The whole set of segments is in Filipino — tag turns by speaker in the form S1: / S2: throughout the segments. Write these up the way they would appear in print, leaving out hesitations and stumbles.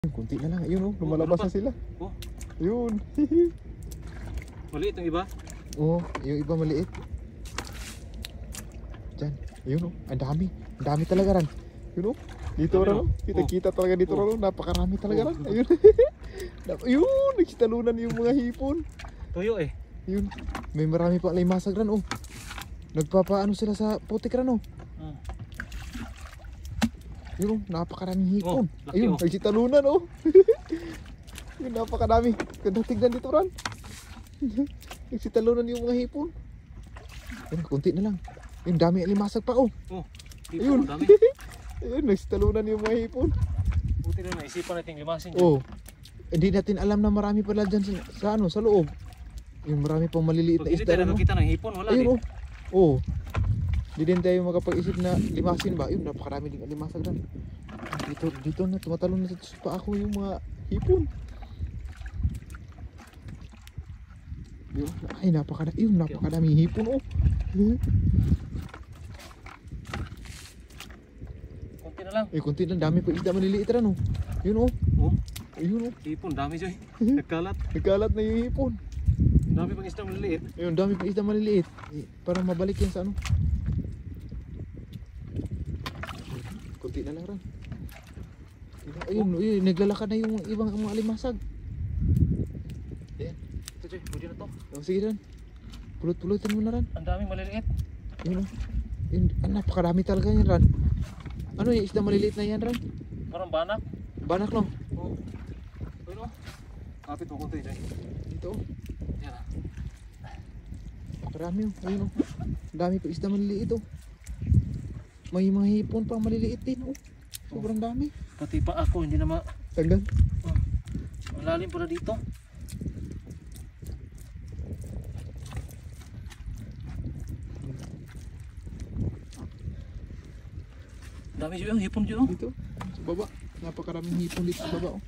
S1: Kunti na lang. Ayun oh, lumalabas na sila.
S2: Oh.
S1: Ayun.
S2: Maliit ang iba.
S1: Oh, yung iba maliit. Diyan. Ayun oh, ang dami. Ang dami talaga ran. Ayun oh. Dito ran oh. Kita-kita talaga dito ran oh. Napakarami talaga ran. Ayun. Ayun, nagsitalunan yung mga hipon.
S2: Tuyo eh.
S1: Ayun. May marami pa limasag ran oh. Nagpapaano sila sa putik ran oh. Yun, napakaraming hipon.
S2: Oh,
S1: ayun,
S2: oh.
S1: nagsitalunan oh. Yun, napakarami. Ganda tignan dito ran. Nagsitalunan yung mga hipon. Ayun, kunti na lang. Yun, dami limasag pa oh.
S2: Oh,
S1: ayun.
S2: Dami.
S1: Ayun, nagsitalunan yung mga hipon.
S2: Buti na naisipan natin limasin.
S1: Oh. Hindi natin alam na marami pala dyan sa ano, sa loob. Yung marami pang maliliit na
S2: Pag hindi
S1: isda
S2: tayo
S1: no?
S2: nakita ng hipon, wala
S1: Ayun
S2: din.
S1: oh. Oh. Hindi din tayo makapag-isip na limasin ba? Yun, napakarami din limasag ran. Dito na, tumatalon na sa pa ako yung mga hipon. Yun, ay napakadaming hipon oh.
S2: Kunti na lang.
S1: Kunti lang, dami pa isda maliliit ran oh. Yun oh.
S2: Oh,
S1: Ayun oh.
S2: hipon, dami Joy. Nagkalat.
S1: Nagkalat na yung hipon.
S2: Dami pang isdang maliliit.
S1: Ayun, dami pa isda maliliit. Para mabalik yan sa ano. Kunti na lang ran. Ayun, ayun, naglalakad na yung ibang mga alimasag.
S2: Ayan. Ito Joy, pwede na to.
S1: Oh, sige ran. Pulot-pulotin mo na ran.
S2: Ang daming maliliit.
S1: Yun oh. Yun, napakarami talaga yan ran. Ano yung isda maliliit na yan ran?
S2: Parang banak.
S1: Banak no?
S2: Oh. Ayun oh. Kapit mo kunti Joy.
S1: Ito oh.
S2: Yan ah.
S1: Napakarami oh. Ayun oh. Dami pa isda maliliit oh. May mga hipon pang maliliit din oh. Sobrang dami.
S2: Pati pa ako, hindi na
S1: Tanggal.
S2: Oh. Malalim pala dito. Dami siya yung hipon dito.
S1: Dito, sa baba. Napakaraming hipon dito sa baba oh.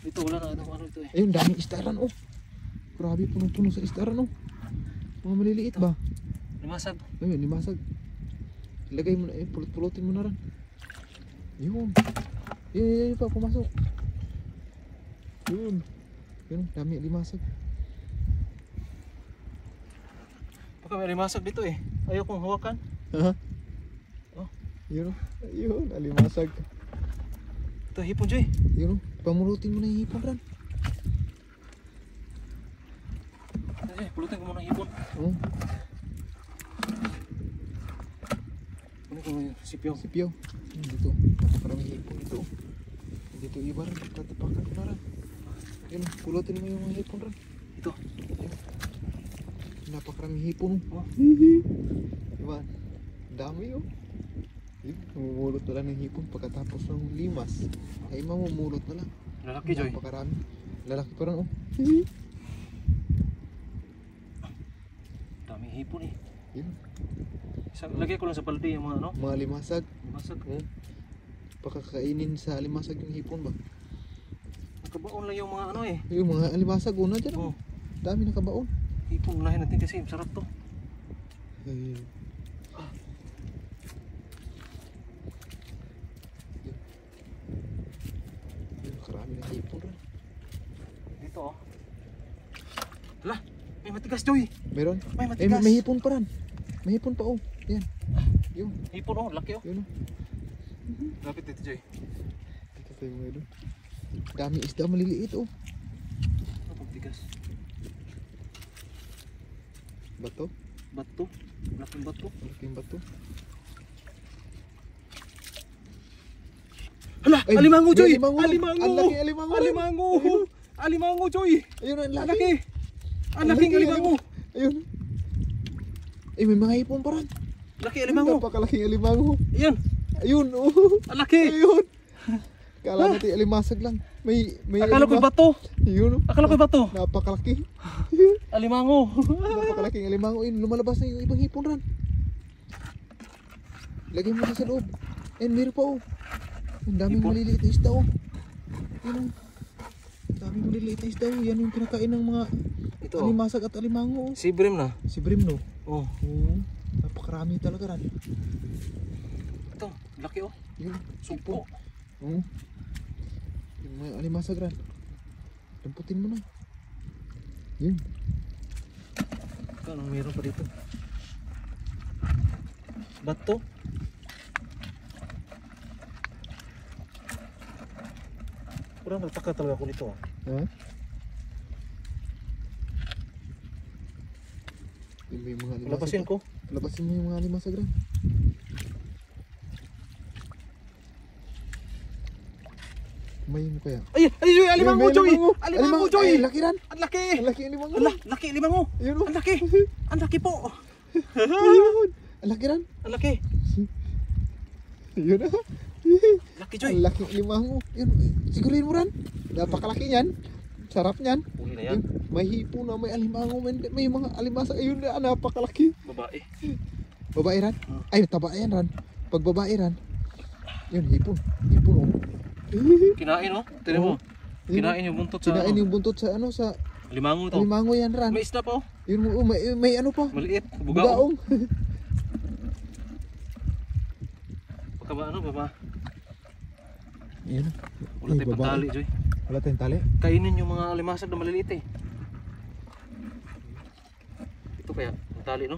S2: Dito wala na ano ito eh.
S1: Ayun, daming istaran oh. Grabe, punong-puno sa istaran oh. Mga maliliit ba?
S2: Limasag.
S1: Ayun, limasag. Ilagay mo na, pulot-pulotin mo na rin. Yun. Yun pa, pumasok. Yun. Yun, dami limasag.
S2: Baka may limasag dito eh. Ayaw kong hawakan.
S1: Ha?
S2: Oh.
S1: Yun oh. Ayun, alimasag.
S2: Ito hipon Joy.
S1: Yun oh. Pamulutin mo na yung hipon ran.
S2: Ito Joy, pulutin ko muna ang hipon.
S1: Oh.
S2: Ano ko yung sipyaw?
S1: Sipyaw. Dito. Maraming hipon dito. Dito iba rin. Tatapakan ko na rin. Yun, pulutin mo yung mga hipon rin.
S2: Ito.
S1: Napakaraming hipon.
S2: Oh.
S1: Diba? Dami oh. Yun, mamumulot na lang ng hipon pagkatapos ng limas. Ay mamumulot na lang.
S2: Lalaki Joy.
S1: Napakarami. Lalaki pa rin oh.
S2: Dami hipon eh.
S1: Yun.
S2: Lagay ko lang sa balde yung mga ano.
S1: Mga limasag.
S2: Limasag.
S1: Pakakainin sa limasag yung hipon ba?
S2: Nakabaon lang yung mga ano eh.
S1: Yung mga limasag una dyan oh.
S2: Oh.
S1: Dami nakabaon.
S2: Hipon unahin natin kasi sarap to.
S1: Ay. Yun, karami ng hipon rin.
S2: Dito oh. Hala, may matigas Joy.
S1: Meron?
S2: May matigas.
S1: May hipon pa rin. May hipon pa oh. Yan. Yun.
S2: Hipon oh, laki oh.
S1: Yun oh.
S2: Lapit dito Joy.
S1: Dito tayo mga doon. Dami isda maliliit oh.
S2: Ano pagtigas?
S1: Bato.
S2: Bato. Laking bato.
S1: Malaking bato.
S2: Hala,
S1: Ay,
S2: alimango Joy.
S1: alimango.
S2: Alimango.
S1: Ang laki alimango.
S2: Alimango. Alimango Joy.
S1: Ayun ang
S2: Ang
S1: laki.
S2: laki. Ang laking alimango.
S1: Ayun. Ay, may mga hipon pa rin.
S2: Laki alimango.
S1: Napakalaking alimango.
S2: Ayan.
S1: Ayun oh.
S2: Ang laki.
S1: Ayun. Kala natin alimasag lang. May
S2: Akala ko bato.
S1: Ayun oh.
S2: Akala ko bato.
S1: Napakalaki.
S2: Alimango.
S1: Napakalaking alimango. Ayun, lumalabas na yung ibang hipon rin. Lagay mo sa loob. Ayun, meron pa oh. Ang daming
S2: Hipon?
S1: maliliit na isda oh. Ayun oh. Ang daming maliliit na isda oh. Yan yung kinakain ng mga
S2: Ito.
S1: alimasag at alimango oh.
S2: Si Brim na.
S1: Si Brimno.
S2: Oh.
S1: Oo. Napakarami talaga rin.
S2: Ito, laki oh.
S1: Yun.
S2: Sumpo.
S1: Oo. Yung mga alimasag ran. Damputin mo na. Yun.
S2: Anong meron pa dito? Bato? Parang nagtaka talaga ako nito.
S1: Ha? Yung may mga alimasag.
S2: Lapasin ko.
S1: Lapasin mo yung mga alimasag ran. May mo kaya?
S2: Ay! Ay! Joy! Alimango,
S1: May
S2: Joy!
S1: alimango.
S2: Alimango, Joy!
S1: Ay, laki ran.
S2: Ang laki!
S1: Ang laki yung limango.
S2: Ala! Laki! Alimango!
S1: Yun o.
S2: Ang laki! Ang laki po!
S1: Ayun. Ang laki ran.
S2: Ang laki!
S1: Yun na.
S2: Laki, Joy!
S1: Ang laki limango. Yun. Sigurin mo ran. Napakalaki niyan. Sarap niyan.
S2: Uli na yan.
S1: Yun. May hipo na, may alimango, may mga alimasa. Ayun na, napakalaki.
S2: Babae.
S1: Babae ran. Ay, taba yan ran. Pag babae ran. Yun, hipon. Hipon oh.
S2: Kinain, oh. Tignan mo.
S1: Oh. Yun.
S2: Kinain yung buntot sa
S1: Kinain
S2: ano.
S1: yung buntot sa ano, sa
S2: Limango to.
S1: alimango yan ran.
S2: May isda pa, oh.
S1: Yun oh, may ano pa.
S2: Maliit. Bugaong.
S1: Bugaong.
S2: Baka ba ano, baba?
S1: Yun.
S2: Wala tayong pagtali, Joy.
S1: Wala tayong tali.
S2: Kainin yung mga alimasag na maliliit eh. Ito kaya, ang tali, no?